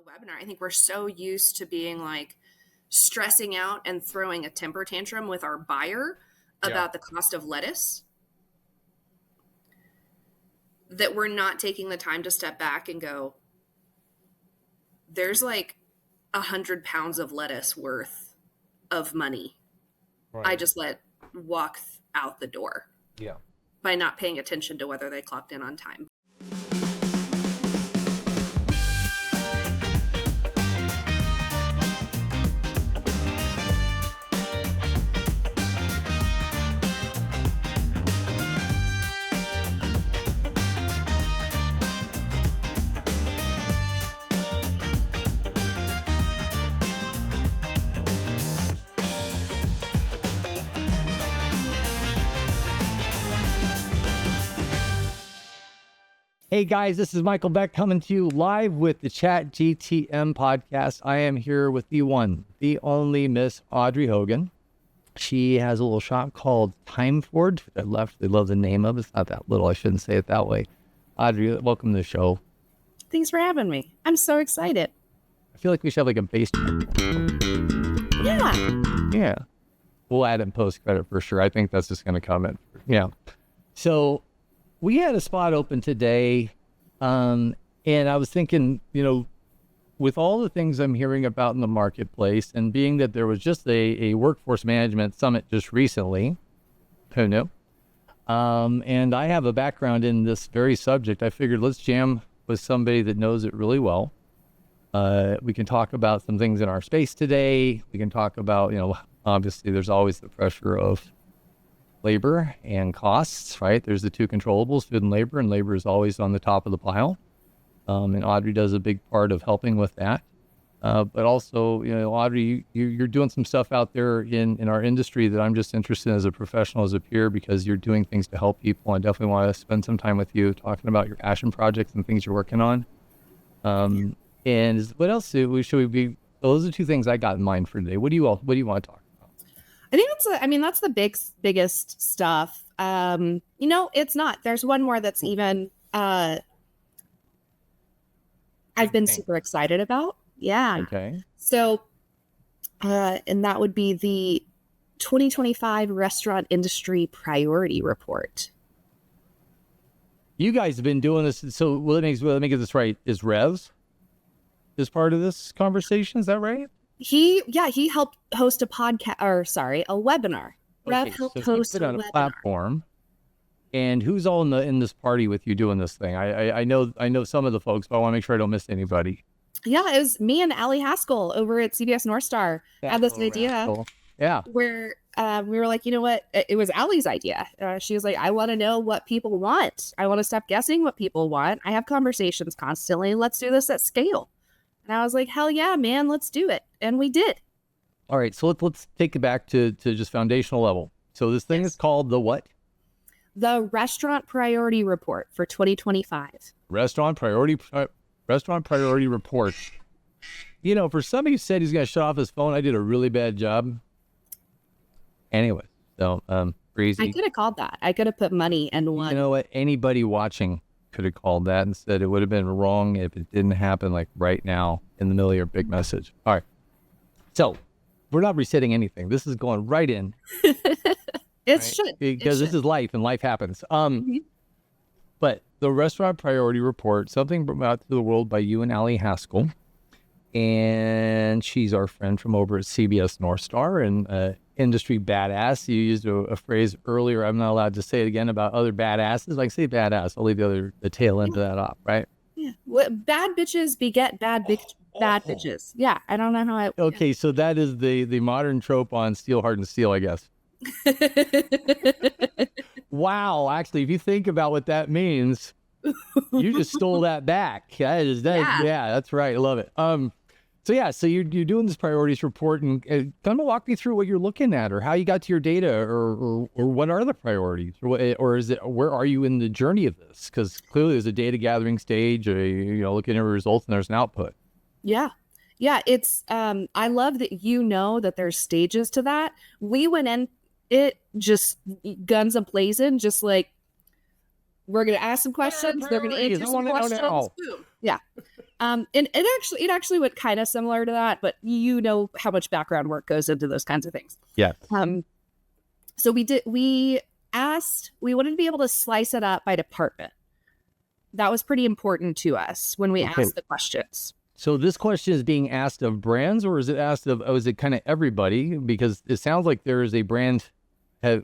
webinar. I think we're so used to being like stressing out and throwing a temper tantrum with our buyer about the cost of lettuce that we're not taking the time to step back and go, there's like 100 pounds of lettuce worth of money. Right. I just let walk out the door by not paying attention to whether they clocked in on time. Hey guys, this is Michael Beck coming to you live with the ChatGTM Podcast. I am here with the one, the only Miss Audrey Hogan. She has a little shop called TimeForge, which I love the name of. It's not that little. I shouldn't say it that way. Audrey, welcome to the show. Thanks for having me. I'm so excited. I feel like we should have like a bass. Yeah. We'll add in post credit for sure. I think that's just going to come in. Yeah. So we had a spot open today, and I was thinking, with all the things I'm hearing about in the marketplace, and being that there was just a workforce management summit just recently, who knew? And I have a background in this very subject. I figured let's jam with somebody that knows it really well. We can talk about some things in our space today. We can talk about, obviously there's always the pressure of labor and costs, right? There's the two controllables, food and labor is always on the top of the pile. And Audrey does a big part of helping with that. But also, Audrey, you're doing some stuff out there in our industry that I'm just interested in as a professional, as a peer, because you're doing things to help people. I definitely want to spend some time with you talking about your passion projects and things you're working on. And what else should we be? Those are two things I got in mind for today. What do you want to talk about? I think that's the biggest stuff. It's not. There's one more that's even I've been super excited about. Yeah. Okay. So, and that would be the 2025 Restaurant Industry Priority Report. You guys have been doing this. So let me get this right. Is Revs part of this conversation? Is that right? He helped host a webinar. Rev helped host a webinar. Platform. And who's all in this party with you doing this thing? I know some of the folks, but I want to make sure I don't miss anybody. Yeah, it was me and Allie Haskell over at CBS North Star had this idea. Yeah. Where we were like, you know what? It was Allie's idea. She was like, I want to know what people want. I want to stop guessing what people want. I have conversations constantly. Let's do this at scale. And I was like, hell yeah, man, let's do it. And we did. All right. So let's take it back to just foundational level. So this thing is called the what? The Restaurant Priority Report for 2025. Restaurant Priority Report. For somebody who said he's going to shut off his phone, I did a really bad job. Anyway, so crazy. I could have called that. I could have put money and won. You know what? Anybody watching could have called that and said it would have been wrong if it didn't happen like right now in the middle of your big message. All right. So we're not resetting anything. This is going right in. Should. Because this is life and life happens. But the Restaurant Priority Report, something brought to the world by you and Allie Haskell. And she's our friend from over at CBS North Star and industry badass. You used a phrase earlier. I'm not allowed to say it again about other badasses. Like, say badass. I'll leave the tail end of that off, right? Yeah. Bad bitches beget bad bitches. Yeah. I don't know how Okay, so that is the modern trope on Steel, Hardened Steel, I guess. Wow. Actually, if you think about what that means, you just stole that back. Yeah, that's right. I love it. So you're doing this priorities report and kind of walk me through what you're looking at or how you got to your data or what are the priorities or is it, where are you in the journey of this? Because clearly there's a data gathering stage or, looking at results and there's an output. Yeah. Yeah. It's, I love that that there's stages to that. We went in it just guns a-blazing, just like, we're going to ask some questions. They're going to answer some questions. Boom. Yeah. And it actually went kind of similar to that, but you know how much background work goes into those kinds of things. Yeah. So we wanted to be able to slice it up by department. That was pretty important to us when we asked the questions. So this question is being asked of brands, or is it asked of, is it kind of everybody? Because it sounds like there is a brand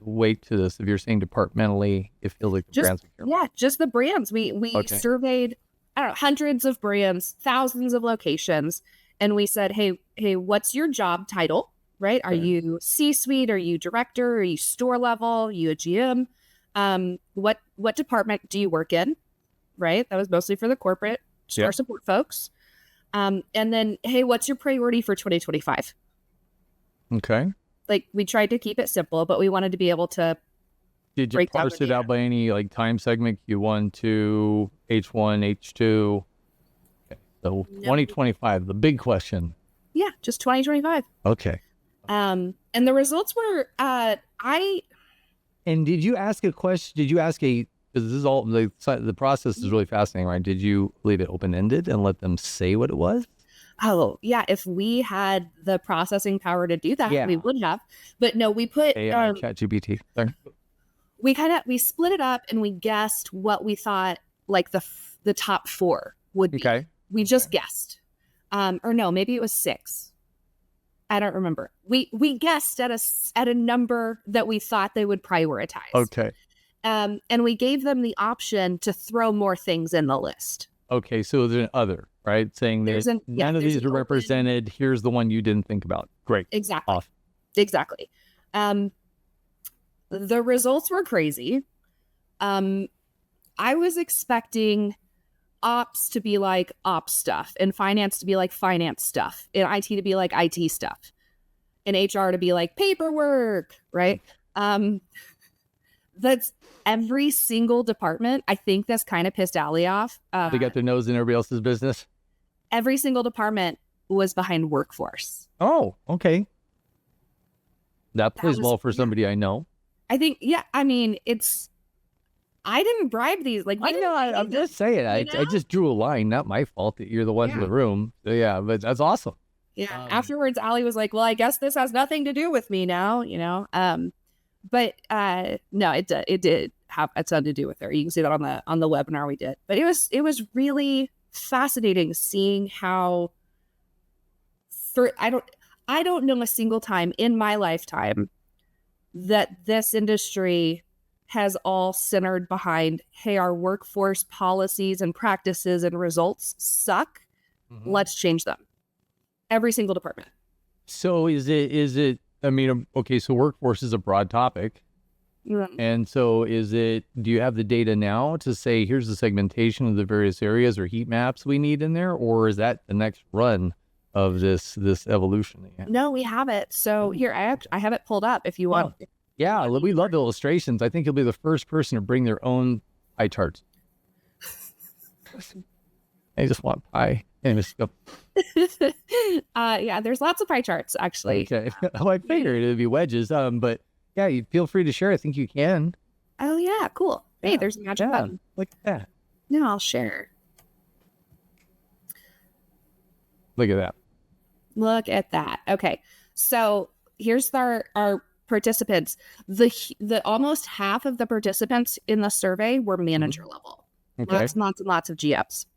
weight to this. If you're saying departmentally, it feels like the brands. Yeah, just the brands. We surveyed, I don't know, hundreds of brands, thousands of locations. And we said, hey, what's your job title, right? Are you C-suite? Are you director? Are you store level? Are you a GM? What department do you work in? Right? That was mostly for the corporate store support folks. And then, hey, what's your priority for 2025? Okay. Like, we tried to keep it simple, but we wanted to be able to. Did you parse it out by any like time segment? Q1, 2, H1, H2. Okay. So 2025, the big question. Yeah, just 2025. Okay. And the results were, And did you ask a question? Because this is all, the process is really fascinating, right? Did you leave it open-ended and let them say what it was? Oh, yeah. If we had the processing power to do that, we would have. But no, we put ChatGPT. We split it up and we guessed what we thought like the top 4 would be. Okay. We just guessed. Or no, maybe it was 6. I don't remember. We guessed at a number that we thought they would prioritize. Okay. And we gave them the option to throw more things in the list. Okay, so there's an other, right? Saying none of these are represented. Here's the one you didn't think about. Great. Exactly. Off. Exactly. The results were crazy. I was expecting ops to be like ops stuff, and finance to be like finance stuff, and IT to be like IT stuff, and HR to be like paperwork, right? That's every single department. I think that's kind of pissed Allie off. They got their nose in everybody else's business. Every single department was behind workforce. Oh, okay. That plays well for somebody I know. I think, I mean, I didn't bribe these. Like, I know, I'm just saying, I just drew a line, not my fault that you're the one in the room. So yeah, but that's awesome. Yeah. Afterwards, Allie was like, well, I guess this has nothing to do with me now, But no, it did have a ton to do with her. You can see that on the webinar we did. But it was really fascinating seeing how I don't know a single time in my lifetime that this industry has all centered behind, hey, our workforce policies and practices and results suck. Mm-hmm. Let's change them. Every single department. So is it, I mean, okay, so workforce is a broad topic. Mm-hmm. And so do you have the data now to say, here's the segmentation of the various areas or heat maps we need in there? Or is that the next run of this evolution? No, we have it. So here, I have it pulled up if you want. Oh. Yeah, we love illustrations. I think you'll be the first person to bring their own pie charts. I just want pie. Anyways, go. Yeah, there's lots of pie charts, actually. Okay. I figured it'd be wedges. But yeah, you feel free to share. I think you can. Oh, yeah, cool. Hey, there's a magic button. Look at that. No, I'll share. Look at that. Look at that. Okay. So here's our participants. The almost half of the participants in the survey were manager level. Okay. Lots and lots of GMs.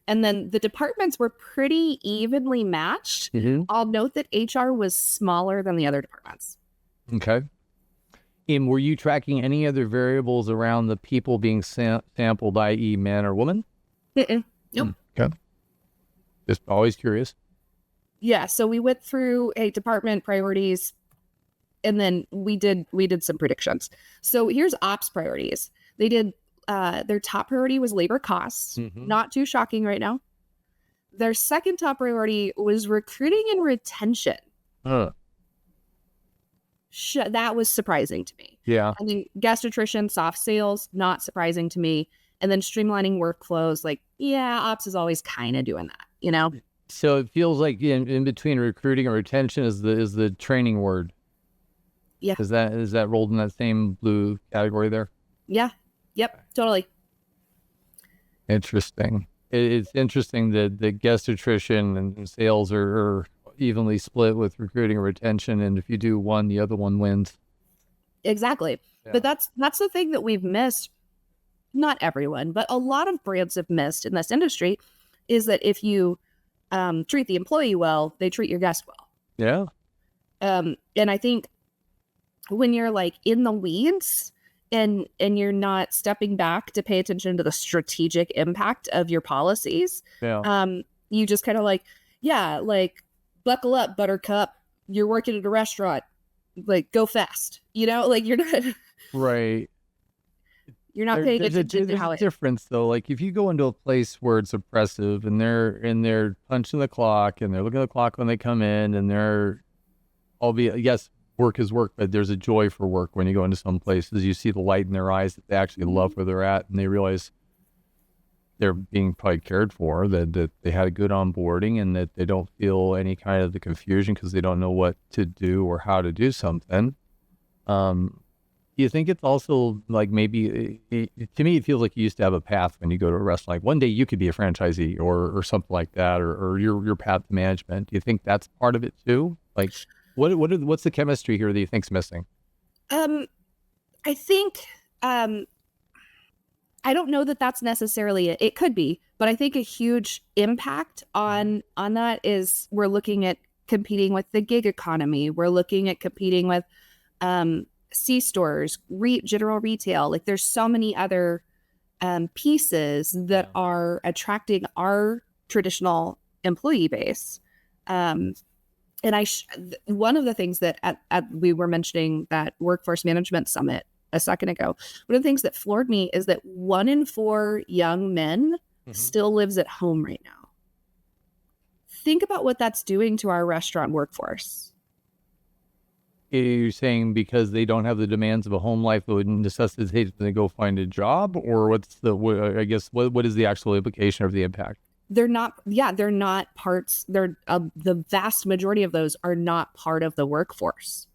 And then the departments were pretty evenly matched. Mm-hmm. I'll note that HR was smaller than the other departments. Okay. And were you tracking any other variables around the people being sampled, i.e. man or woman? Mm-mm. Nope. Okay. Just always curious. Yeah. So we went through department priorities, and then we did some predictions. So here's ops priorities. They did their top priority was labor costs. Mm-hmm. Not too shocking right now. Their second top priority was recruiting and retention. That was surprising to me. Yeah. I mean, guest attrition, soft sales, not surprising to me. And then streamlining workflows, like, yeah, ops is always kind of doing that, So it feels like in between recruiting and retention is the training word. Yeah. Is that rolled in that same blue category there? Yeah. Yep. Totally. Interesting. it's interesting that the guest attrition and sales are evenly split with recruiting and retention. And if you do one, the other one wins. Exactly. Yeah. But that's the thing that we've missed. Not everyone, but a lot of brands have missed in this industry is that if you treat the employee well, they treat your guest well. Yeah. And I think when you're like in the weeds and you're not stepping back to pay attention to the strategic impact of your policies, you just kind of like, buckle up, buttercup. You're working at a restaurant, like go fast, like you're not right. You're not paying attention to how there's a difference though. Like if you go into a place where it's oppressive and they're punching the clock and they're looking at the clock when they come in and they're, albeit, yes, work is work, but there's a joy for work when you go into some places. You see the light in their eyes that they actually love where they're at, and they realize they're being probably cared for, that they had a good onboarding, and that they don't feel any kind of the confusion because they don't know what to do or how to do something. Do you think it's also like maybe, to me, it feels like you used to have a path when you go to a restaurant. Like one day you could be a franchisee or something like that, or your path to management. Do you think that's part of it too? Like, what's the chemistry here that you think's missing? I think, I don't know that that's necessarily it. It could be, but I think a huge impact on that is we're looking at competing with the gig economy. We're looking at competing with C-stores, general retail. Like there's so many other pieces that are attracting our traditional employee base. And one of the things that we were mentioning that Workforce Management Summit a second ago, one of the things that floored me is that 1 in 4 young men still lives at home right now. Think about what that's doing to our restaurant workforce. You're saying because they don't have the demands of a home life that would necessitate them to go find a job, or what is the actual implication of the impact? They're not parts. The vast majority of those are not part of the workforce.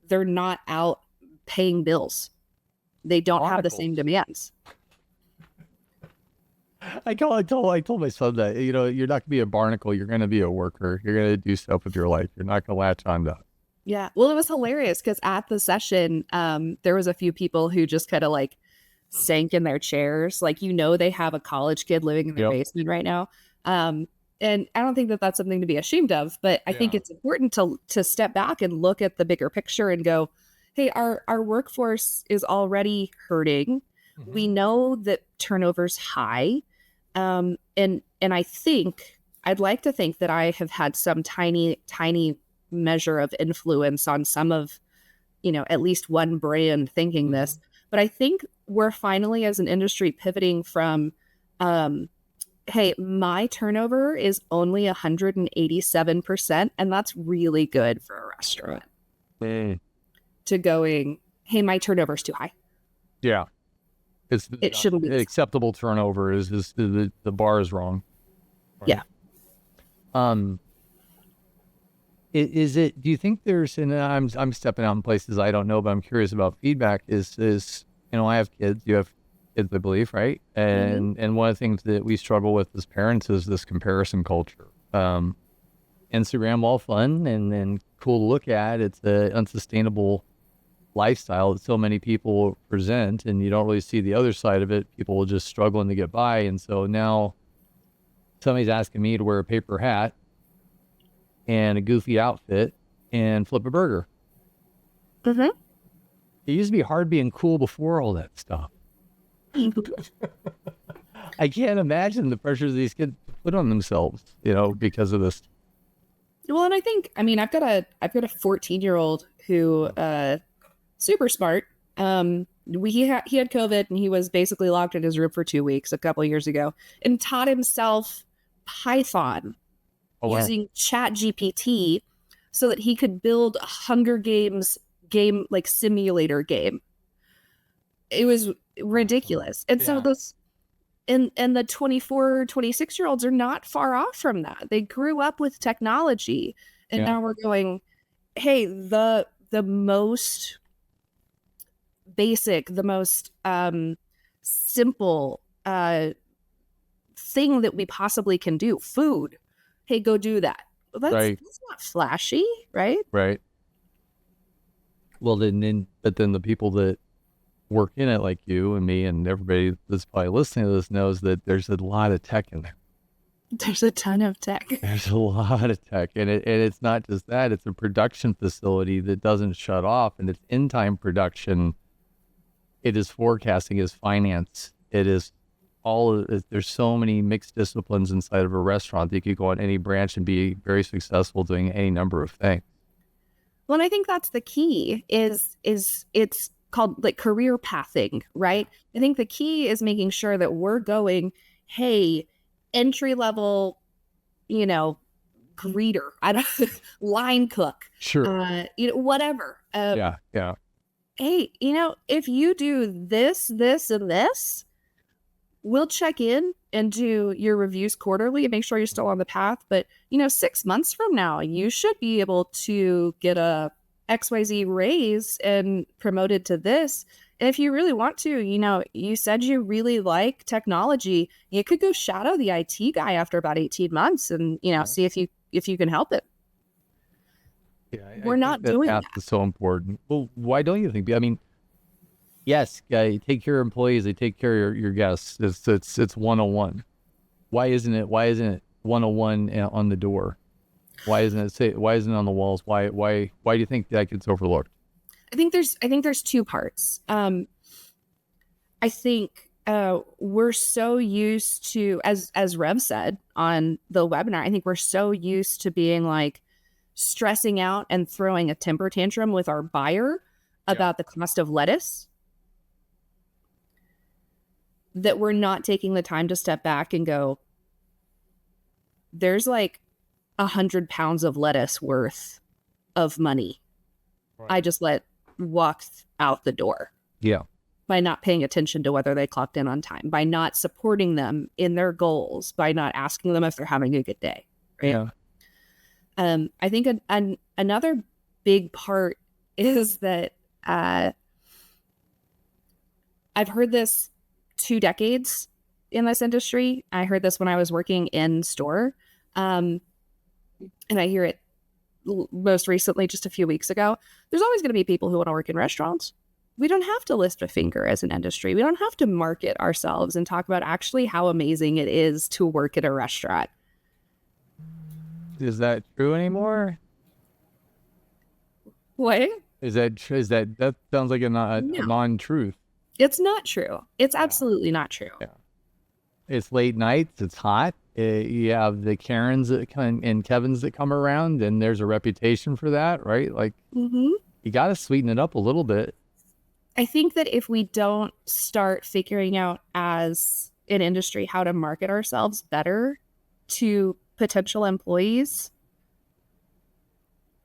They're not out paying bills. They don't have the same demands. I told my son that, you're not going to be a barnacle. You're going to be a worker. You're going to do stuff with your life. You're not going to latch on to. Yeah. Well, it was hilarious because at the session, there was a few people who just kind of like sank in their chairs. Like, they have a college kid living in their basement right now. And I don't think that that's something to be ashamed of, but I think it's important to step back and look at the bigger picture and go, hey, our workforce is already hurting. Mm-hmm. We know that turnover's high. And I think I'd like to think that I have had some tiny measure of influence on some of, at least one brand thinking this. But I think we're finally, as an industry, pivoting from, hey, my turnover is only 187%, and that's really good for a restaurant. To going, hey, my turnover is too high. Yeah. It shouldn't be. Acceptable turnover is the bar is wrong. Right? Yeah. Is it, do you think there's, and I'm stepping out in places I don't know, but I'm curious about feedback is, I have kids, you have kids, I believe, right? And one of the things that we struggle with as parents is this comparison culture. Instagram, all fun and cool to look at. It's an unsustainable lifestyle that so many people present, and you don't really see the other side of it. People are just struggling to get by. And so now somebody's asking me to wear a paper hat and a goofy outfit and flip a burger. Mm-hmm. It used to be hard being cool before all that stuff. I can't imagine the pressures these kids put on themselves, because of this. Well, and I think, I've got a 14-year-old who, super smart. He had COVID and he was basically locked in his room for 2 weeks a couple of years ago and taught himself Python using ChatGPT so that he could build a Hunger Games game, like simulator game. It was ridiculous. And so those, and the 24, 26-year-olds are not far off from that. They grew up with technology. And now we're going, hey, the most basic, the most simple thing that we possibly can do. Food. Hey, go do that. Well, that's not flashy, right? Right. Well, but then the people that work in it, like you and me and everybody that's probably listening to this, knows that there's a lot of tech in there. There's a ton of tech. There's a lot of tech, and it's not just that. It's a production facility that doesn't shut off, and it's in-time production. It is forecasting, it is finance. It is there's so many mixed disciplines inside of a restaurant that you could go on any branch and be very successful doing any number of things. Well, and I think that's the key is it's called like career pathing, right? I think the key is making sure that we're going, hey, entry level, greeter, line cook, sure, whatever. Yeah. Hey, if you do this, this, and this, we'll check in and do your reviews quarterly and make sure you're still on the path. But, 6 months from now, you should be able to get a XYZ raise and promoted to this. And if you really want to, you said you really like technology, you could go shadow the IT guy after about 18 months and, see if you can help it. Yeah, We're not doing that. That's so important. Well, why don't you think? I mean, yes, you take care of employees, they take care of your guests. It's 101. Why isn't it 101 on the door? Why isn't it on the walls? Why do you think that gets overlooked? I think there's two parts. I think we're so used to, as Rev said on the webinar, I think we're so used to being like stressing out and throwing a temper tantrum with our buyer about the cost of lettuce, that we're not taking the time to step back and go, there's like 100 pounds of lettuce worth of money I just let walk out the door. Yeah. By not paying attention to whether they clocked in on time, by not supporting them in their goals, by not asking them if they're having a good day. Right? Yeah. I think another big part is that I've heard this 2 decades in this industry. I heard this when I was working in store. And I hear it most recently, just a few weeks ago. There's always going to be people who want to work in restaurants. We don't have to lift a finger as an industry. We don't have to market ourselves and talk about actually how amazing it is to work at a restaurant. Is that true anymore? What? That sounds like a non-truth. It's not true. It's absolutely not true. Yeah. It's late nights. It's hot. You have the Karens and Kevins that come around, and there's a reputation for that, right? Like, you got to sweeten it up a little bit. I think that if we don't start figuring out as an industry how to market ourselves better to potential employees,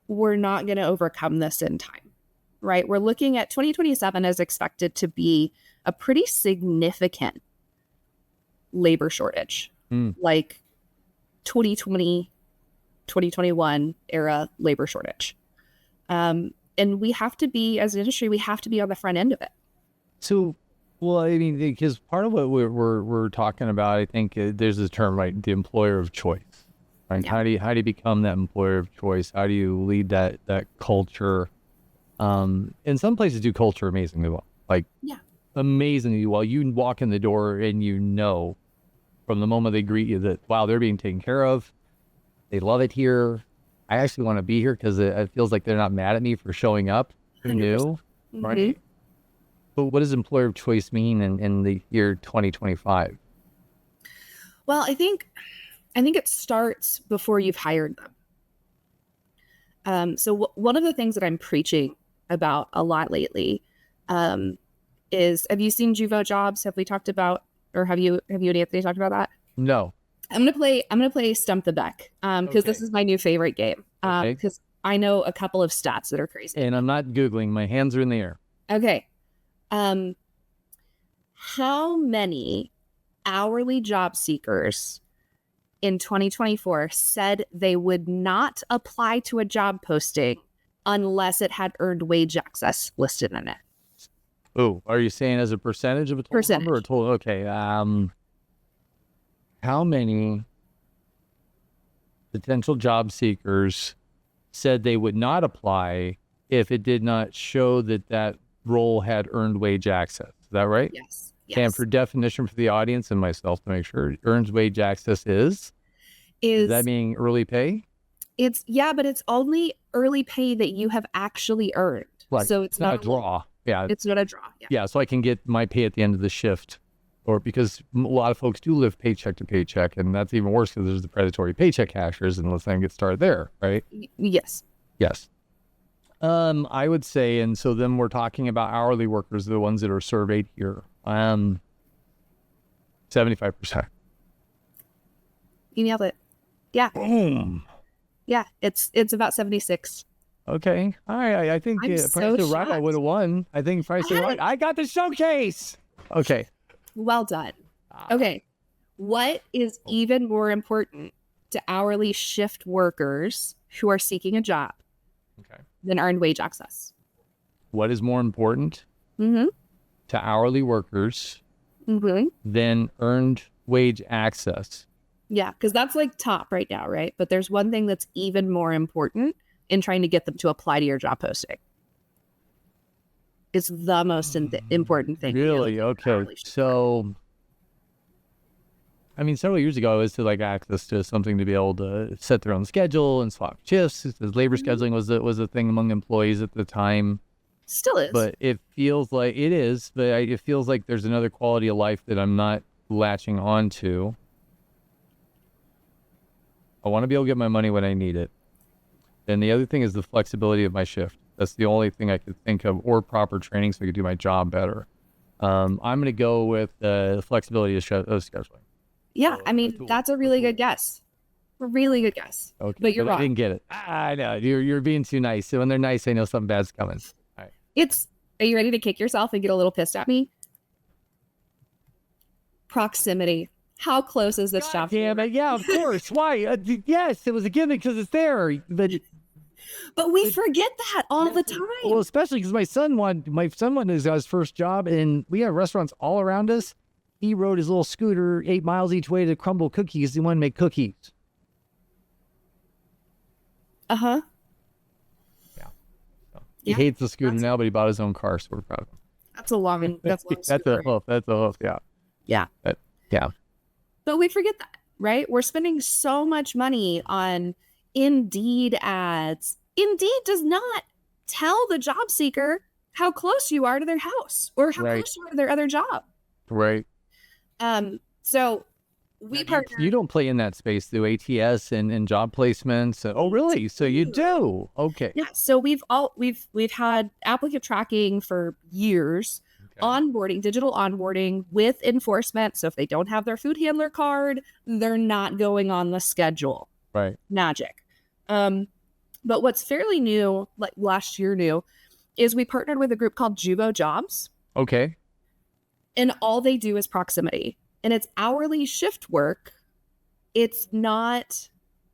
we're not going to overcome this in time, right? We're looking at 2027 as expected to be a pretty significant labor shortage, like 2020, 2021 era labor shortage. And we have to be, as an industry, we have to be on the front end of it. So, well, I mean, because part of what we're talking about, I think there's this term, right? The employer of choice, right? Yeah. How do you become that employer of choice? How do you lead that culture? And some places do culture amazingly well, amazingly well. You walk in the door and from the moment they greet you that, wow, they're being taken care of. They love it here. I actually want to be here because it feels like they're not mad at me for showing up. Who knew? Right? But what does employer of choice mean in the year 2025? Well, I think it starts before you've hired them. So one of the things that I'm preaching about a lot lately is, have you seen Juvo Jobs? Have we talked about, or have you and Anthony talked about that? No. I'm gonna play Stump the Beck because this is my new favorite game because I know a couple of stats that are crazy. And I'm not Googling. My hands are in the air. Okay. How many hourly job seekers in 2024 said they would not apply to a job posting unless it had earned wage access listed in it? Oh, are you saying as a percentage of a total number or total? Okay. how many potential job seekers said they would not apply if it did not show that that role had earned wage access. Is that right? Yes. And for definition for the audience and myself to make sure, earned wage access is that mean early pay? But it's only early pay that you have actually earned. Right. So it's not a draw. Yeah. It's not a draw. Yeah. So I can get my pay at the end of the shift, or because a lot of folks do live paycheck to paycheck, and that's even worse because there's the predatory paycheck cashers, and let's then get started there, right? Yes. Yes. I would say, and so then we're talking about hourly workers, the ones that are surveyed here. 75%. You nailed it. Yeah. Boom. Yeah. It's about 76. Okay. All right. I think Price is Right, I would have won. I think Price is Right. I got the showcase. Okay. Well done. Okay. What is even more important to hourly shift workers who are seeking a job than earned wage access? What is more important to hourly workers than earned wage access? Yeah, because that's like top right now, right? But there's one thing that's even more important in trying to get them to apply to your job posting. It's the most important thing. Really? Okay. So, I mean, several years ago, I was to like access to something to be able to set their own schedule and swap shifts. Labor scheduling was a thing among employees at the time. Still is. But it feels like it is. But it feels like there's another quality of life that I'm not latching on to. I want to be able to get my money when I need it. And the other thing is the flexibility of my shift. That's the only thing I could think of, or proper training so I could do my job better. I'm going to go with the flexibility of scheduling. Yeah, I mean, that's a really good guess. A really good guess. Okay, but you're wrong. I didn't get it. I know. You're being too nice. So when they're nice, I know something bad's coming. All right. Are you ready to kick yourself and get a little pissed at me? Proximity. How close is this job? Damn it. Yeah, of course. Why? Yes, it was a given because it's there. But we forget that all the time. Well, especially because my son wanted his first job, and we have restaurants all around us. He rode his little scooter 8 miles each way to crumble cookies. He wanted to make cookies. Uh-huh. Yeah. So he hates the scooter now, but he bought his own car, so we're proud of him. That's a long That's a hoof. That's a hoof, yeah. Yeah. Yeah. But we forget that, right? We're spending so much money on Indeed ads. Indeed does not tell the job seeker how close you are to their house or how close you are to their other job. Right. So we partner. You don't play in that space through ATS and job placements. Oh, really? So you do? Okay. Yeah. So we've had applicant tracking for years. Onboarding, digital onboarding with enforcement. So if they don't have their food handler card, they're not going on the schedule. Right. Magic. But what's fairly new, like last year new, is we partnered with a group called Juvo Jobs. Okay. And all they do is proximity. And it's hourly shift work. It's not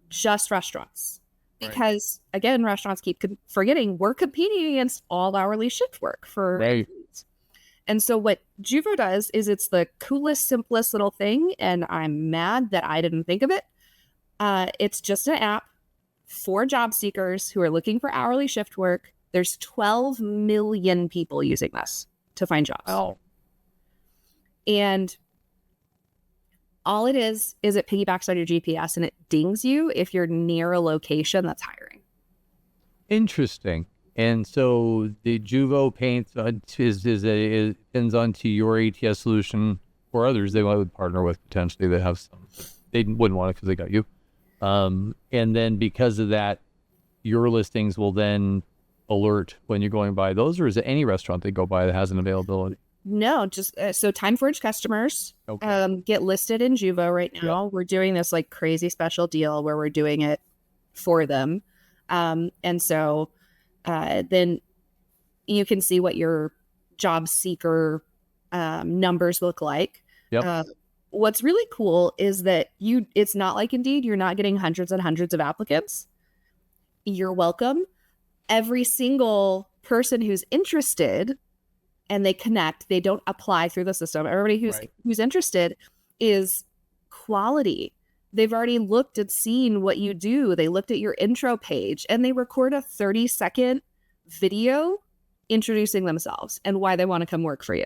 just restaurants. Because, again, restaurants keep forgetting we're competing against all hourly shift work for employees. And so what Juvo does is it's the coolest, simplest little thing. And I'm mad that I didn't think of it. It's just an app for job seekers who are looking for hourly shift work. There's 12 million people using this to find jobs. Oh. And all it is it piggybacks on your GPS and it dings you if you're near a location that's hiring. Interesting. And so the Juvo paints pins onto your ATS solution or others they would partner with potentially. They have some. They wouldn't want it because they got you. And then because of that, your listings will then alert when you're going by those, or is it any restaurant they go by that has an availability? No, just so TimeForge customers get listed in Juvo right now. Yep. We're doing this like crazy special deal where we're doing it for them. And so then you can see what your job seeker numbers look like. Yep. What's really cool is that it's not like Indeed. You're not getting hundreds and hundreds of applicants. You're welcome. Every single person who's interested and they connect, they don't apply through the system. Everybody who's interested is quality. They've already looked and seen what you do. They looked at your intro page and they record a 30-second video introducing themselves and why they want to come work for you.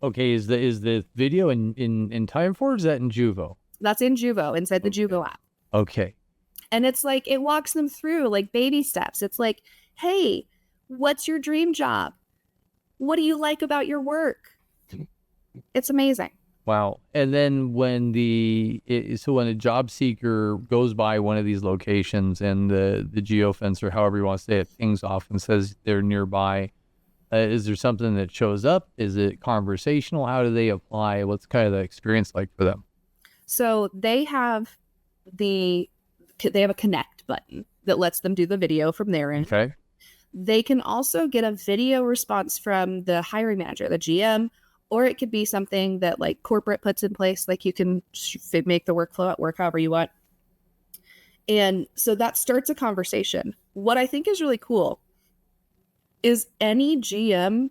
Okay, is the video in TimeForge, or is that in Juvo? That's in Juvo, inside the Juvo app. Okay. And it's like, it walks them through like baby steps. It's like, hey, what's your dream job? What do you like about your work? It's amazing. Wow. And then when when a job seeker goes by one of these locations and the geofence, or however you want to say it, pings off and says they're nearby, is there something that shows up? Is it conversational? How do they apply? What's kind of the experience like for them? So they have a connect button that lets them do the video from their end. Okay. They can also get a video response from the hiring manager, the GM, or it could be something that like corporate puts in place. Like you can make the workflow at work however you want. And so that starts a conversation. What I think is really cool is any GM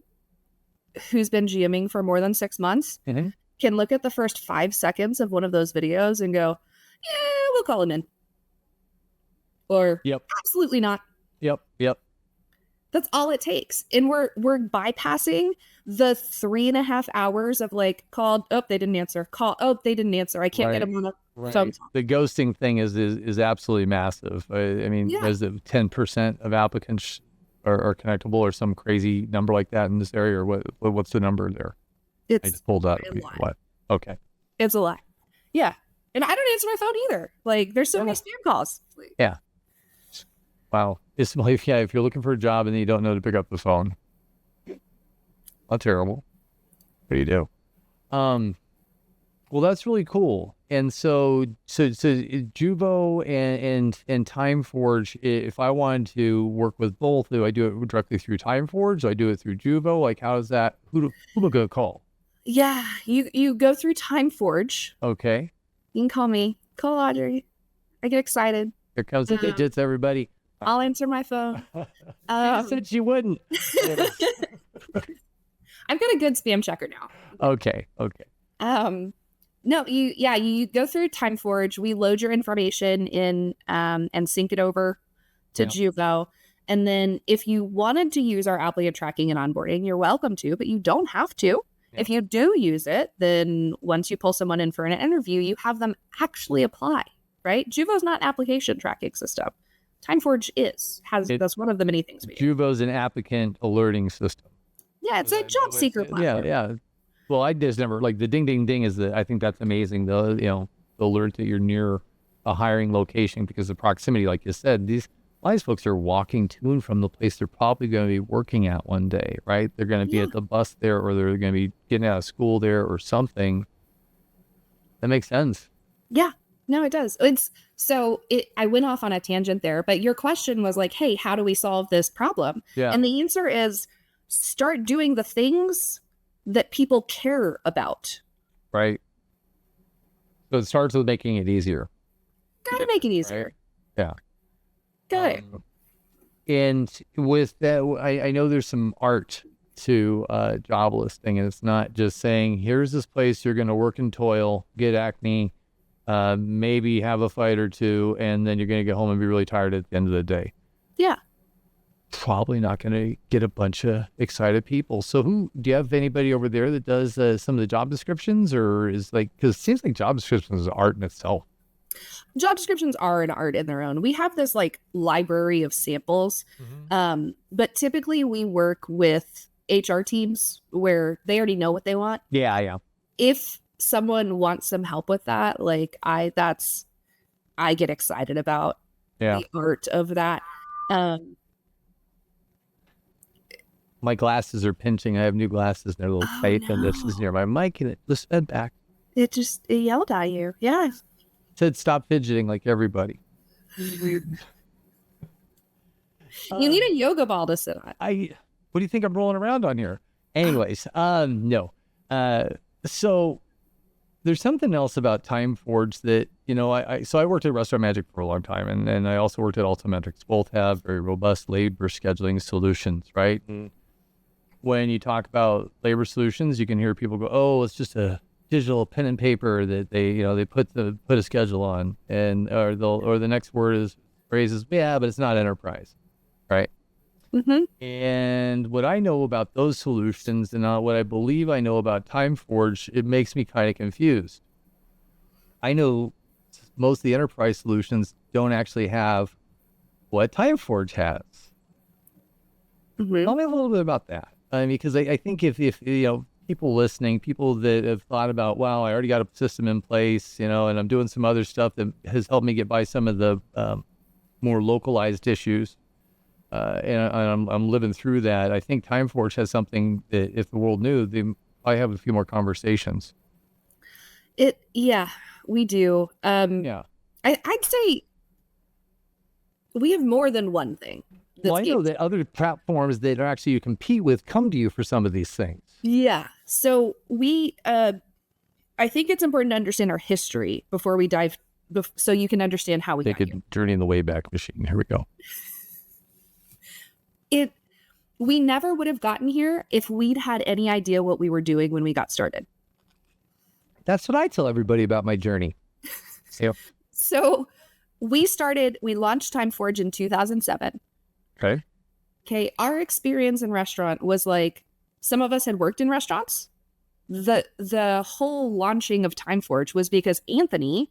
who's been GMing for more than 6 months can look at the first 5 seconds of one of those videos and go, yeah, we'll call him in. Or absolutely not. Yep. That's all it takes. And we're bypassing the 3.5 hours of like, called, oh, they didn't answer. Call, oh, they didn't answer. I can't get them on the phone. The ghosting thing is absolutely massive. I mean, is it 10% of applicants are connectable, or some crazy number like that in this area? Or what's the number there? It's I just pulled out. What? Okay. It's a lie. Yeah. And I don't answer my phone either. Like, there's so many spam calls. Yeah. Wow. It's like, if you're looking for a job and you don't know to pick up the phone, that's terrible. What do you do? Well, that's really cool. And so Juvo and TimeForge, if I wanted to work with both, do I do it directly through TimeForge? Do I do it through Juvo? Like, how does that, who am I going to call? Yeah, you go through TimeForge. Okay. You can call me. Call Audrey. I get excited. Here comes the digits, everybody. I'll answer my phone. I said she wouldn't. I've got a good spam checker now. Okay. No, you go through TimeForge. We load your information in and sync it over to Juvo. And then if you wanted to use our applicant tracking and onboarding, you're welcome to, but you don't have to. Yeah. If you do use it, then once you pull someone in for an interview, you have them actually apply, right? Juvo's not an application tracking system. TimeForge that's one of the many things we do. Juvo's an applicant alerting system. Yeah, it's a job seeker platform. Yeah. Well, I just never, like, the ding, ding, ding I think that's amazing. The alert that you're near a hiring location because of proximity, like you said. A lot of these folks are walking to and from the place they're probably going to be working at one day, right? They're going to be at the bus there, or they're going to be getting out of school there or something. That makes sense. Yeah. No, it does. I went off on a tangent there, but your question was like, hey, how do we solve this problem? Yeah. And the answer is start doing the things that people care about. Right. So it starts with making it easier. Gotta make it easier. Right? Yeah. Got it. And with that, I know there's some art to job listing, and it's not just saying, here's this place you're going to work and toil, get acne, maybe have a fight or two, and then you're going to get home and be really tired at the end of the day. Yeah. Probably not going to get a bunch of excited people. So do you have anybody over there that does some of the job descriptions, or is like, because it seems like job descriptions is art in itself. Job descriptions are an art in their own. We have this like library of samples, but typically we work with HR teams where they already know what they want. Yeah. If someone wants some help with that, like I get excited about the art of that. My glasses are pinching. I have new glasses. They're a little tight, and this is near my mic, and it just fed back. It yelled at you. Yeah. It said stop fidgeting like everybody. You need a yoga ball to sit on. What do you think I'm rolling around on here? Anyways, no. So there's something else about TimeForge that, so I worked at Restaurant Magic for a long time, and then I also worked at Altimetrics. Both have very robust labor scheduling solutions, right? And when you talk about labor solutions, you can hear people go, oh, it's just a digital pen and paper that they put a schedule on, and or the next phrase is, yeah, but it's not enterprise, right? Mm-hmm. And what I know about those solutions and what I believe I know about TimeForge, it makes me kind of confused. I know most of the enterprise solutions don't actually have what TimeForge has. Mm-hmm. Tell me a little bit about that. I mean, because I think if people listening, people that have thought about, wow, I already got a system in place, and I'm doing some other stuff that has helped me get by some of the more localized issues, and I'm living through that. I think TimeForge has something that if the world knew, I have a few more conversations. Yeah, we do. Yeah. I'd say we have more than one thing. Well, I know that other platforms that are actually you compete with come to you for some of these things. Yeah. So I think it's important to understand our history before we dive, so you can understand how we Take a journey in the Wayback Machine. Here we go. We never would have gotten here if we'd had any idea what we were doing when we got started. That's what I tell everybody about my journey. Yep. So we launched TimeForge in 2007. Okay. Our experience in restaurant was like, some of us had worked in restaurants. The whole launching of TimeForge was because Anthony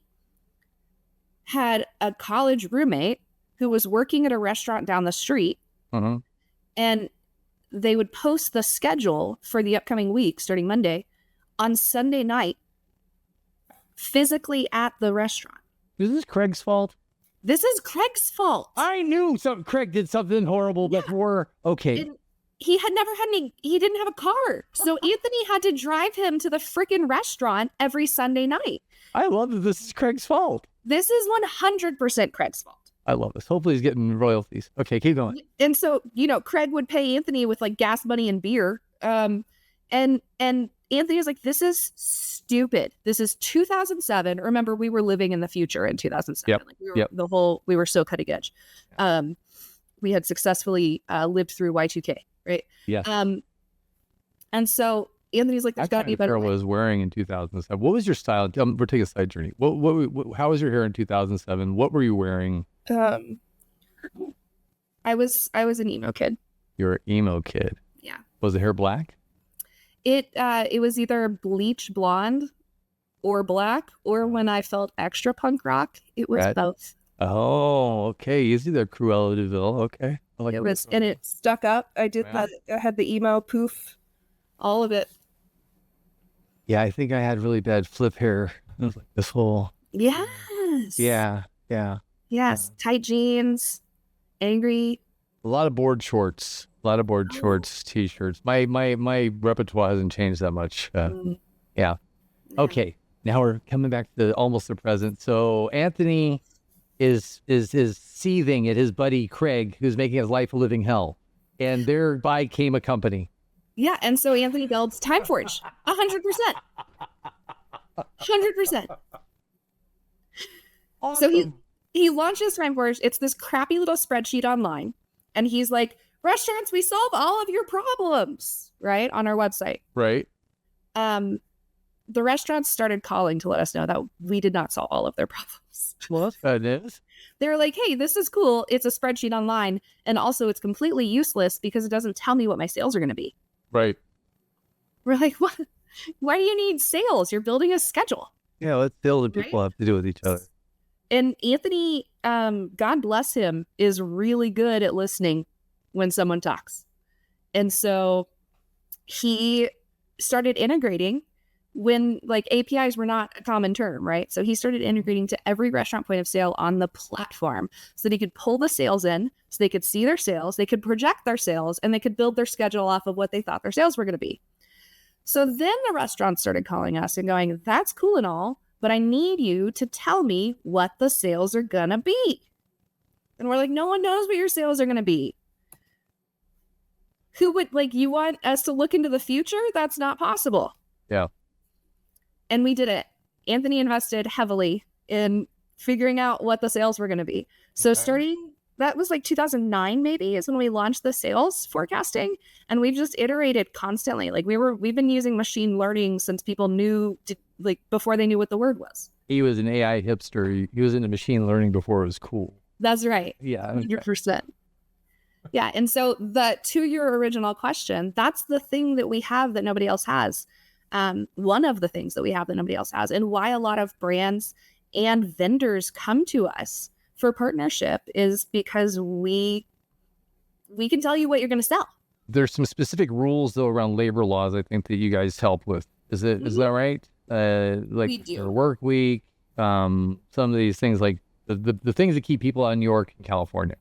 had a college roommate who was working at a restaurant down the street. Uh-huh. And they would post the schedule for the upcoming week starting Monday on Sunday night, physically at the restaurant. Is this Craig's fault? This is Craig's fault. I knew Craig did something horrible before. Okay. And he didn't have a car. So Anthony had to drive him to the freaking restaurant every Sunday night. I love that this is Craig's fault. This is 100% Craig's fault. I love this. Hopefully he's getting royalties. Okay, keep going. And so, Craig would pay Anthony with like gas money and beer. And Anthony was like, this is stupid. This is 2007. Remember, we were living in the future in 2007. Yep. Like we were so cutting edge. We had successfully lived through Y2K, right? Yeah. And so Anthony's like, there's got to be a better way. What I was wearing in 2007. What was your style? We're taking a side journey. How was your hair in 2007? What were you wearing? I was an emo kid. You're an emo kid. Yeah. Was the hair black? It was either bleach blonde or black, or when I felt extra punk rock, it was both. Oh, okay. You see the Cruella de Vil. Okay. It was, and it stuck up. I did that. I had the emo poof, all of it. Yeah, I think I had really bad flip hair. It was like this whole. Yes. Yeah. Yes. Tight jeans, angry. A lot of board shorts. T-shirts. My repertoire hasn't changed that much. Yeah. Okay. Now we're coming back to almost the present. So Anthony is seething at his buddy Craig, who's making his life a living hell, and thereby came a company. Yeah, and so Anthony builds TimeForge, 100%. 100%. Awesome. So he launches TimeForge. It's this crappy little spreadsheet online, and he's like, restaurants, we solve all of your problems, right, on our website. Right. The restaurants started calling to let us know that we did not solve all of their problems. Well, that's bad news. They were like, hey, this is cool. It's a spreadsheet online, and also it's completely useless because it doesn't tell me what my sales are going to be. Right. We're like, what? Why do you need sales? You're building a schedule. Yeah, let's build what people have to do with each other. And Anthony, God bless him, is really good at listening when someone talks. And so he started integrating when like APIs were not a common term, right? So he started integrating to every restaurant point of sale on the platform so that he could pull the sales in, so they could see their sales, they could project their sales, and they could build their schedule off of what they thought their sales were going to be. So then the restaurants started calling us and going, that's cool and all, but I need you to tell me what the sales are going to be. And we're like, no one knows what your sales are going to be. Who would, like, you want us to look into the future? That's not possible. Yeah. And we did it. Anthony invested heavily in figuring out what the sales were going to be. So starting that was like 2009 maybe is when we launched the sales forecasting, and we've just iterated constantly. Like we've been using machine learning since people like before they knew what the word was. He was an AI hipster. He was into machine learning before it was cool. That's right. Yeah. 100%. Yeah. And so to your original question, that's the thing that we have that nobody else has. One of the things that we have that nobody else has, and why a lot of brands and vendors come to us for partnership is because we can tell you what you're going to sell. There's some specific rules though around labor laws, I think, that you guys help with. Is that right? Like your work week, some of these things, like the things that keep people out of New York and California.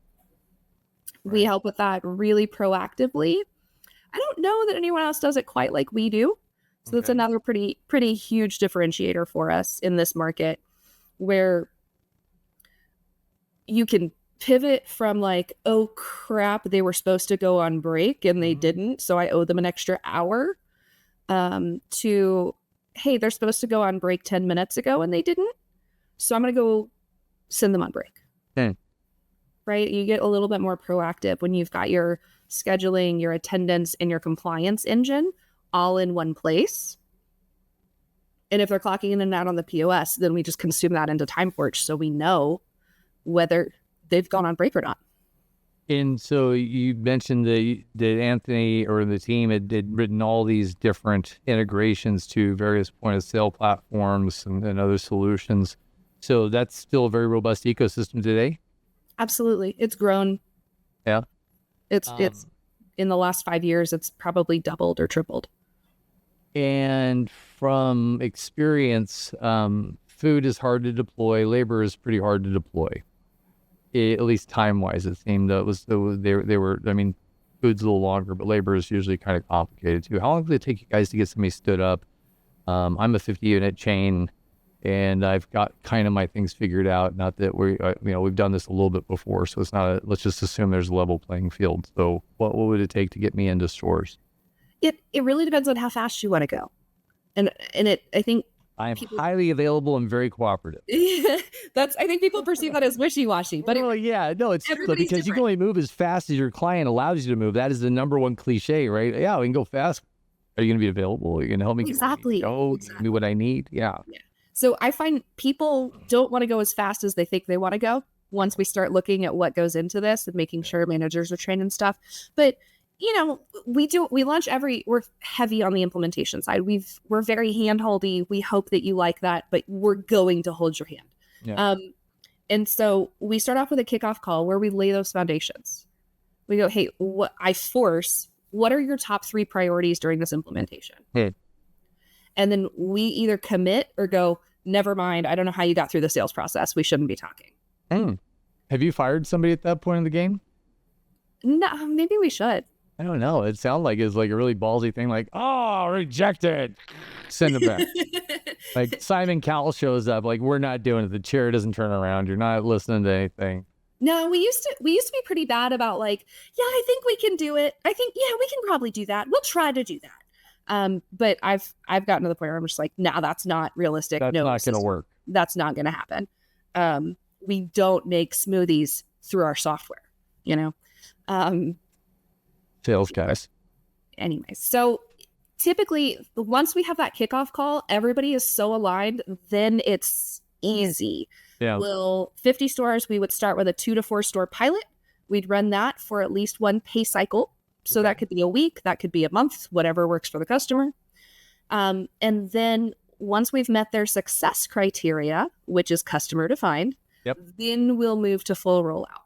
We help with that really proactively. I don't know that anyone else does it quite like we do. So that's another pretty huge differentiator for us in this market, where you can pivot from like, oh crap, they were supposed to go on break and they didn't, so I owe them an extra hour, to, hey, they're supposed to go on break 10 minutes ago and they didn't, so I'm going to go send them on break. Right? You get a little bit more proactive when you've got your scheduling, your attendance, and your compliance engine all in one place. And if they're clocking in and out on the POS, then we just consume that into TimeForge, so we know whether they've gone on break or not. And so you mentioned that Anthony or the team had written all these different integrations to various point of sale platforms and other solutions. So that's still a very robust ecosystem today? Absolutely. It's grown. Yeah. It's in the last 5 years, it's probably doubled or tripled. And from experience, food is hard to deploy. Labor is pretty hard to deploy. At least time-wise, it seemed that they were. I mean, food's a little longer, but labor is usually kind of complicated too. How long did it take you guys to get somebody stood up? I'm a 50-unit chain, and I've got kind of my things figured out. Not that we've done this a little bit before, so it's not. Let's just assume there's a level playing field. So, what would it take to get me into stores? It really depends on how fast you want to go, and I think I am highly available and very cooperative. I think people perceive that as wishy-washy, but it's true, because you can only move as fast as your client allows you to move. That is the number one cliche, right? Yeah, we can go fast. Are you going to be available? Are you going to help me? Exactly. Give me what I need. Yeah. So I find people don't want to go as fast as they think they want to go once we start looking at what goes into this and making sure managers are trained and stuff. But we're heavy on the implementation side. We're very handholdy. We hope that you like that, but we're going to hold your hand. Yeah. And so we start off with a kickoff call where we lay those foundations. We go, hey, what are your top 3 priorities during this implementation? And then we either commit or go, never mind, I don't know how you got through the sales process. We shouldn't be talking. Have you fired somebody at that point in the game? No, maybe we should. I don't know. It sounded like it's like a really ballsy thing, like, oh, rejected. Send it back. Like Simon Cowell shows up, like, we're not doing it. The chair doesn't turn around. You're not listening to anything. No, we used to be pretty bad about like, yeah, I think we can do it. I think, yeah, we can probably do that. We'll try to do that. But I've gotten to the point where I'm just like, nah, that's not realistic. That's not going to work. That's not going to happen. We don't make smoothies through our software, Sales guys. Anyways, so typically once we have that kickoff call, everybody is so aligned, then it's easy. Yeah. 50 stores, we would start with a 2 to 4 store pilot. We'd run that for at least one pay cycle. So that could be a week, that could be a month, whatever works for the customer. And then once we've met their success criteria, which is customer defined, then we'll move to full rollout.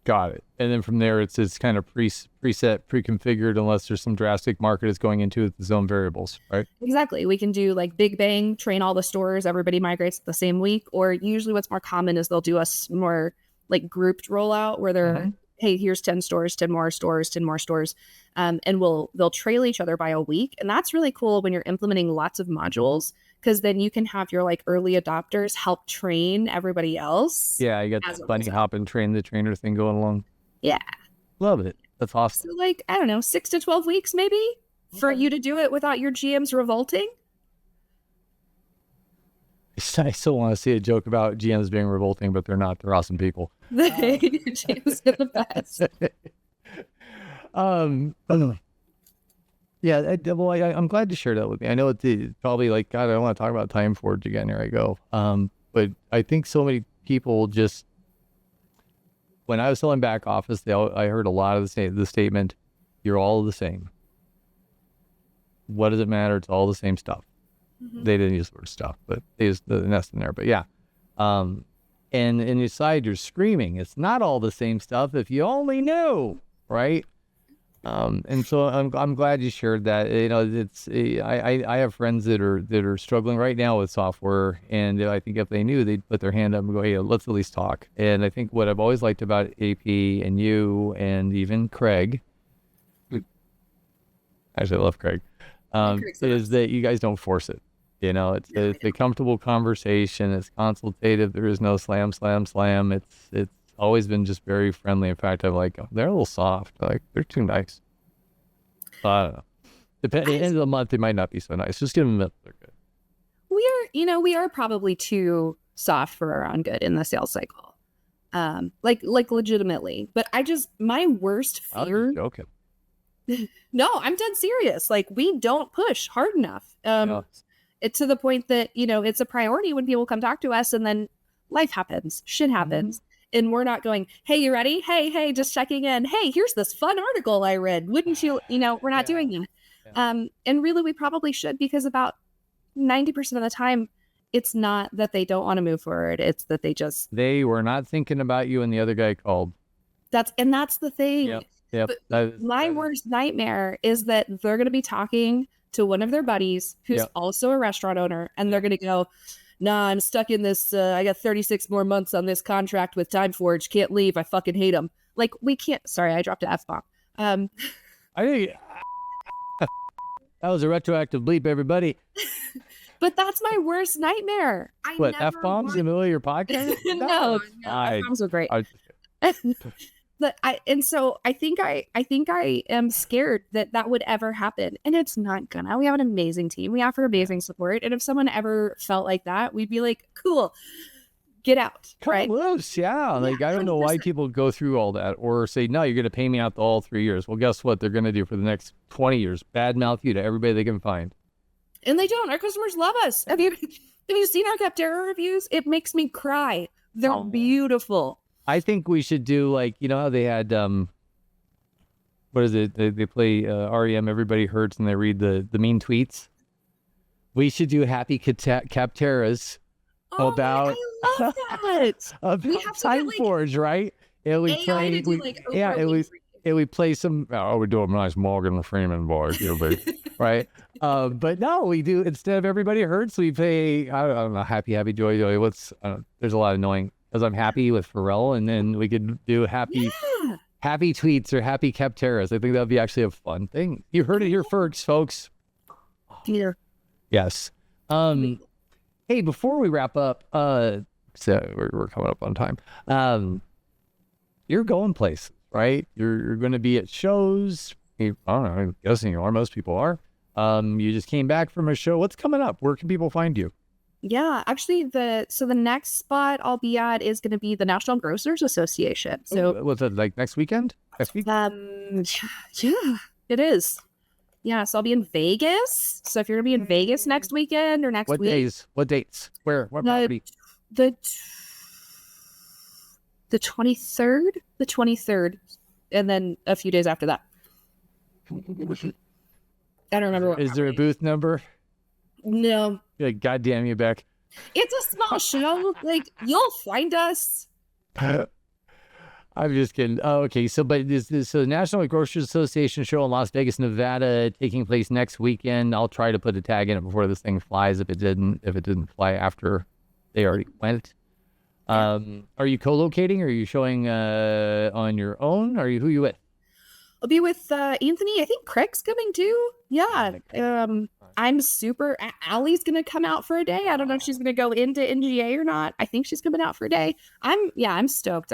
Got it. And then from there, it's kind of preset, pre-configured, unless there's some drastic market it's going into with its own variables, right? Exactly. We can do like big bang, train all the stores, everybody migrates the same week. Or usually what's more common is they'll do a more like grouped rollout where they're, hey, here's 10 stores, 10 more stores, 10 more stores. And they'll trail each other by a week. And that's really cool when you're implementing lots of modules, because then you can have your like early adopters help train everybody else. Yeah, you got the bunny hop and train the trainer thing going along. Yeah. Love it. That's awesome. So like, I don't know, 6 to 12 weeks maybe for you to do it without your GMs revolting. I still want to see a joke about GMs being revolting, but they're not. They're awesome people. GMs are the best. Yeah, well, I'm glad you shared that with me. I know it's probably like, God, I don't want to talk about TimeForge again. Here I go. But I think so many people just, when I was selling back office, I heard a lot of the statement, "You're all the same. What does it matter? It's all the same stuff." Mm-hmm. They didn't use the word stuff, but they used the nest in there. But yeah, and inside you're screaming, "It's not all the same stuff. If you only knew," right? And so I'm glad you shared that. You know, it's I have friends that are struggling right now with software, and I think if they knew, they'd put their hand up and go, "Hey, let's at least talk." And I think what I've always liked about AP and you and even Craig, actually I love Craig, is that you guys don't force it. You know, it's a comfortable conversation. It's consultative. There is no slam. It's always been just very friendly. In fact, I'm like, they're a little soft. Like, they're too nice. I don't know. At the end of the month, they might not be so nice. Just give them a they're good. We are probably too soft for our own good in the sales cycle. Like legitimately. But my worst fear. I'm joking. No, I'm dead serious. Like, we don't push hard enough. It's to the point that, it's a priority when people come talk to us, and then life happens, shit happens. Mm-hmm. And we're not going, "Hey, you ready? Hey, just checking in. Hey, here's this fun article I read. Wouldn't you?" We're not doing that. Yeah. And really, we probably should, because about 90% of the time, it's not that they don't want to move forward. It's that they were not thinking about you and the other guy called. That's the thing. Yep. My worst nightmare is that they're going to be talking to one of their buddies who's also a restaurant owner, and they're going to go, "Nah, I'm stuck in this. I got 36 more months on this contract with TimeForge. Can't leave. I fucking hate them." Like, we can't. Sorry, I dropped an F-bomb. I think that was a retroactive bleep, everybody. But that's my worst nightmare. What, F-bombs in the middle of your podcast? No, F-bombs are great. But I think I am scared that would ever happen, and it's not gonna. We have an amazing team. We offer amazing support, and if someone ever felt like that, we'd be like, "Cool, get out." Come loose, yeah. Like, I don't know why people go through all that, or say, "No, you're gonna pay me out all 3 years." Well, guess what? They're gonna do for the next 20 years. Badmouth you to everybody they can find. And they don't. Our customers love us. Have you seen our Capterra reviews? It makes me cry. They're beautiful. I think we should do, like, how they had, what is it? They play REM, Everybody Hurts, and they read the mean tweets. We should do happy Capterras about, I love that. about TimeForge, right? And we play some, we do a nice Morgan Freeman voice, right? But no, we do, instead of Everybody Hurts, we play, I don't know, happy, joy. There's a lot of annoying. Because I'm happy with Pharrell, and then we could do happy tweets or happy Capterras. I think that would be actually a fun thing. You heard it here first, folks. Here. Yes. Hey, before we wrap up, so we're coming up on time. You're going places, right? You're going to be at shows. I don't know. I'm guessing you are. Most people are. You just came back from a show. What's coming up? Where can people find you? Yeah, actually, the next spot I'll be at is going to be the National Grocers Association. So, what's it, like next weekend? Next week? Yeah, it is. Yeah, so I'll be in Vegas. So if you're going to be in Vegas next weekend or next week. What days? What dates? Where? What property? The 23rd? The 23rd. And then a few days after that. I don't remember what. Is there a booth number? No. Like, God damn you, Beck. It's a small show. Like, you'll find us. I'm just kidding. Oh, okay. So, but this the National Grocers Association show in Las Vegas, Nevada, taking place next weekend. I'll try to put a tag in it before this thing flies. If it didn't fly after they already went. Are you co-locating? Or are you showing on your own? Or who are you with? I'll be with Anthony. I think Craig's coming too. Yeah. I'm super. Allie's going to come out for a day. I don't know if she's going to go into NGA or not. I think she's coming out for a day. I'm stoked.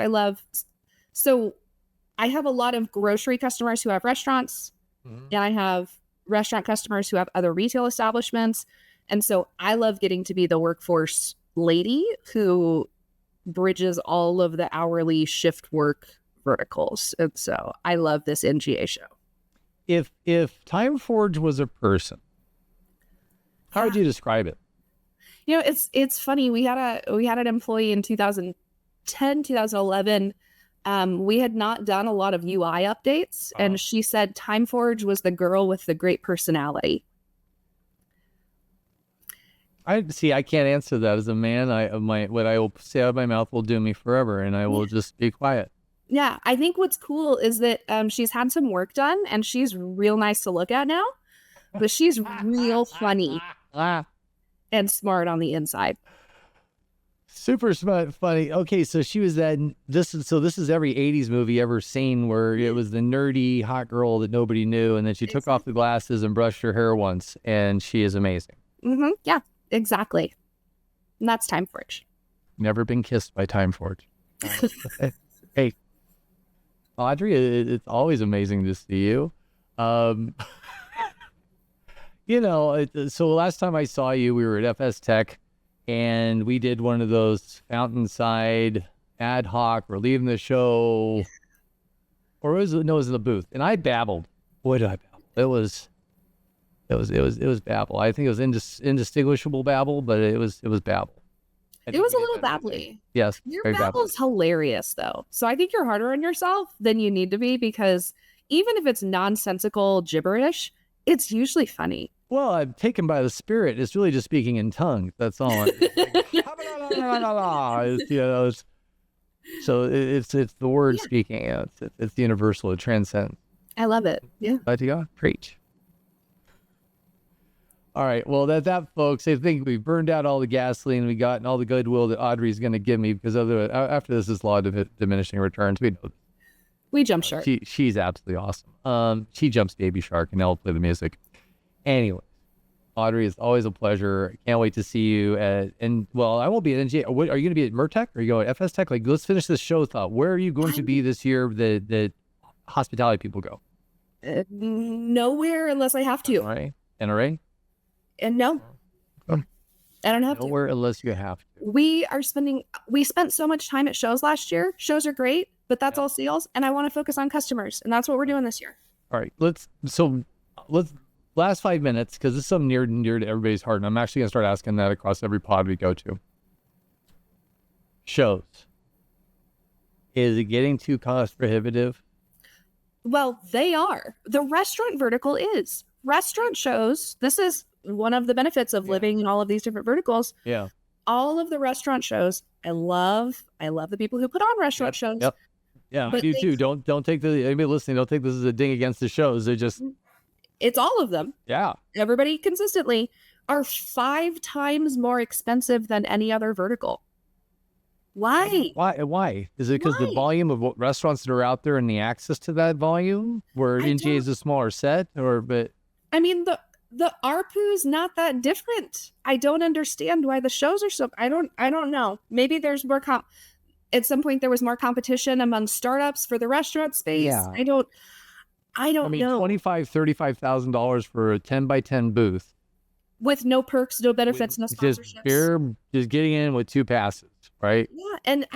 So I have a lot of grocery customers who have restaurants, and I have restaurant customers who have other retail establishments. And so I love getting to be the workforce lady who bridges all of the hourly shift work verticals. And so I love this NGA show. If TimeForge was a person, how would you describe it? You know, it's funny. We had an employee in 2010, 2011. We had not done a lot of UI updates, and she said TimeForge was the girl with the great personality. I can't answer that as a man. What I will say out of my mouth will do me forever, and I will just be quiet. Yeah, I think what's cool is that she's had some work done, and she's real nice to look at now, but she's real funny and smart on the inside. Super smart, funny. Okay, so she was this is every 80s movie ever seen where it was the nerdy hot girl that nobody knew, and then she took off the glasses and brushed her hair once, and she is amazing. Mm-hmm. Yeah, exactly. And that's TimeForge. Never been kissed by TimeForge. Hey, Audrey, it's always amazing to see you. You know, so last time I saw you, we were at FS Tech, and we did one of those Fountainside ad hoc. We're leaving the show, or it was in the booth, and I babbled. Boy, did I babble! It was babble. I think it was indistinguishable babble, but it was babble. It was a little babbly. Yes, your babble is hilarious, though. So I think you're harder on yourself than you need to be, because even if it's nonsensical gibberish, it's usually funny. Well, I'm taken by the spirit. It's really just speaking in tongues. That's all. So it's the word speaking. It's the universal. It transcends. I love it. Yeah. Glad to God. Preach. All right. Well, that folks, I think we burned out all the gasoline we got and all the goodwill that Audrey's going to give me, because after this is law of diminishing returns. We know. We jump shark. She's absolutely awesome. She jumps baby shark, and now we'll play the music. Anyway, Audrey, it's always a pleasure. Can't wait to see you I won't be at NGA. Are you going to be at Mertech? Or are you going at FS Tech? Like, let's finish this show thought. Where are you going to be this year that hospitality people go? Nowhere unless I have to. NRA? And no. I don't have Nowhere unless you have to. We spent so much time at shows last year. Shows are great, but that's all sales, and I want to focus on customers, and that's what we're doing this year. All right. Let's last 5 minutes, because this is something near to everybody's heart, and I'm actually going to start asking that across every pod we go to. Shows. Is it getting too cost prohibitive? Well, they are. The restaurant vertical is. Restaurant shows, this is one of the benefits of living in all of these different verticals. Yeah. All of the restaurant shows, I love the people who put on restaurant shows. Yep. Yeah, you too. Don't take anybody listening, don't take this as a ding against the shows. They're just... It's all of them. Yeah. Everybody consistently are 5 times more expensive than any other vertical. Why? Why? Is it because the volume of restaurants that are out there and the access to that volume, where NGA is a smaller set, but I mean, the ARPU's not that different. I don't understand why the shows are so. I don't know. Maybe there's more at some point there was more competition among startups for the restaurant space. Yeah. I don't know. $25,000-$35,000 for a 10x10 booth with no perks, no benefits, no sponsorships. Just getting in with 2 passes, right? Yeah, and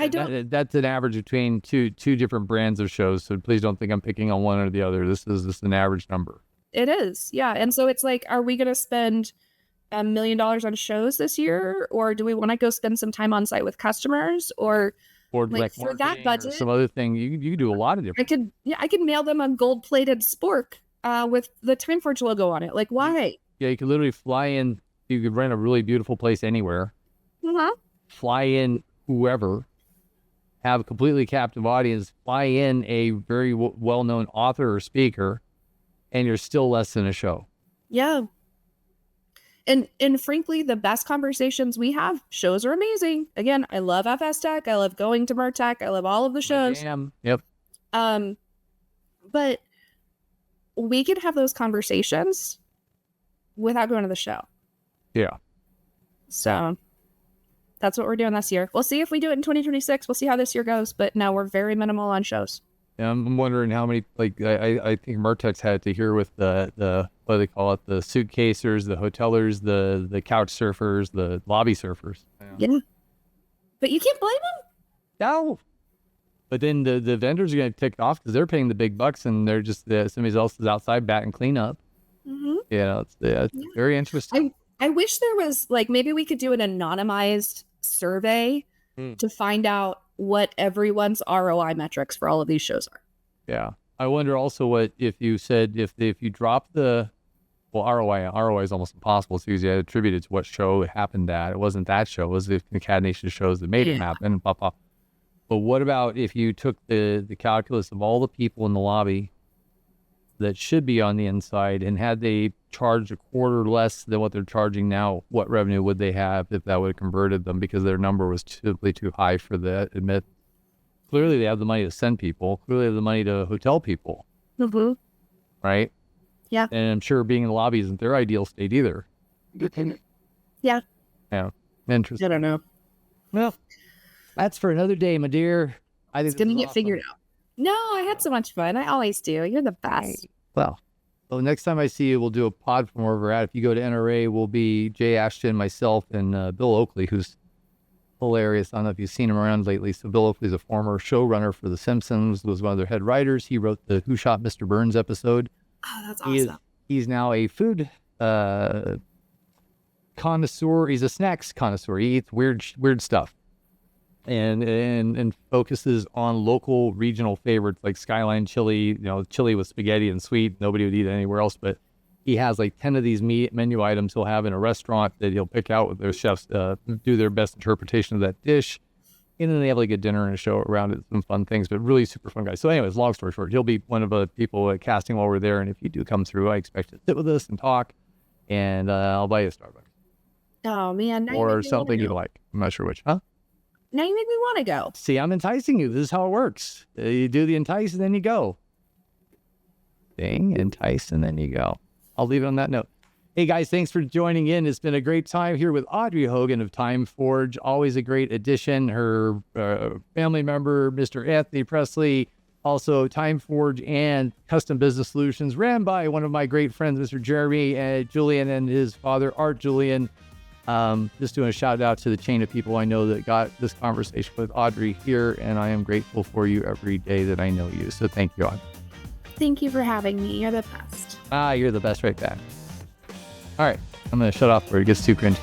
that's an average between two different brands of shows. So please don't think I'm picking on one or the other. This is an average number. It is, yeah. And so it's like, are we going to spend $1 million on shows this year, or do we want to go spend some time on site with customers, or like for that budget, some other thing? You can do a lot of different. I could mail them a gold-plated spork with the TimeForge logo on it. Like, why? Yeah, you could literally fly in. You could rent a really beautiful place anywhere. Fly in whoever, have a completely captive audience. Fly in a very well-known author or speaker, and you're still less than a show. Yeah. And frankly, the best conversations we have, shows are amazing. Again, I love FS Tech. I love going to Mertech. I love all of the shows. Damn. Yep. But we can have those conversations without going to the show. Yeah. So that's what we're doing this year. We'll see if we do it in 2026. We'll see how this year goes. But no, we're very minimal on shows. Yeah, I'm wondering how many, I think Mertech's had to hear with the what do they call it? The suitcasers, the hotelers, the couch surfers, the lobby surfers. Yeah. But you can't blame them. No. But then the vendors are going to tick off because they're paying the big bucks and they're just, somebody else is outside batting clean up. Mm-hmm. It's very interesting. I wish there was, like, maybe we could do an anonymized survey to find out what everyone's ROI metrics for all of these shows are. Yeah. I wonder also what if you said if you drop ROI is almost impossible. It's easy to attribute it to what show it happened at. It wasn't that show. It was the concatenation of shows that made it happen. Blah, blah. But what about if you took the calculus of all the people in the lobby that should be on the inside and had they charged a quarter less than what they're charging now, what revenue would they have if that would have converted them because their number was simply too high for the admit? Clearly they have the money to send people. Clearly they have the money to hotel people. Mm-hmm. Right? Yeah. And I'm sure being in the lobby isn't their ideal state either. Yeah. Yeah. Interesting. I don't know. Well, that's for another day, my dear. I think it's going to get figured out. No, I had so much fun. I always do. You're the best. Well, next time I see you, we'll do a pod from where we're at. If you go to NRA, we'll be Jay Ashton, myself, and Bill Oakley, who's hilarious. I don't know if you've seen him around lately. So Bill Oakley's a former showrunner for The Simpsons, was one of their head writers. He wrote the Who Shot Mr. Burns episode. Oh, that's awesome. He's now a food connoisseur. He's a snacks connoisseur. He eats weird stuff. And focuses on local regional favorites like Skyline chili, chili with spaghetti and sweet. Nobody would eat it anywhere else, but he has like 10 of these menu items he'll have in a restaurant that he'll pick out with their chefs, do their best interpretation of that dish. And then they have like a dinner and a show around it, some fun things, but really super fun guy. So anyways, long story short, he'll be one of the people at casting while we're there. And if you do come through, I expect you to sit with us and talk, and I'll buy you a Starbucks. Oh man. Or something you like. I'm not sure which, huh? Now you make me want to go. See, I'm enticing you. This is how it works. You do the entice and then you go. Entice and then you go. I'll leave it on that note. Hey guys, thanks for joining in. It's been a great time here with Audrey Hogan of TimeForge. Always a great addition. Her family member, Mr. Anthony Presley, also TimeForge and Custom Business Solutions, ran by one of my great friends, Mr. Jeremy Julian, and his father, Art Julian. Just doing a shout out to the chain of people I know that got this conversation with Audrey here, and I am grateful for you every day that I know you. So thank you, Audrey. Thank you for having me. You're the best. You're the best right back. All right, I'm going to shut off before it gets too cringy.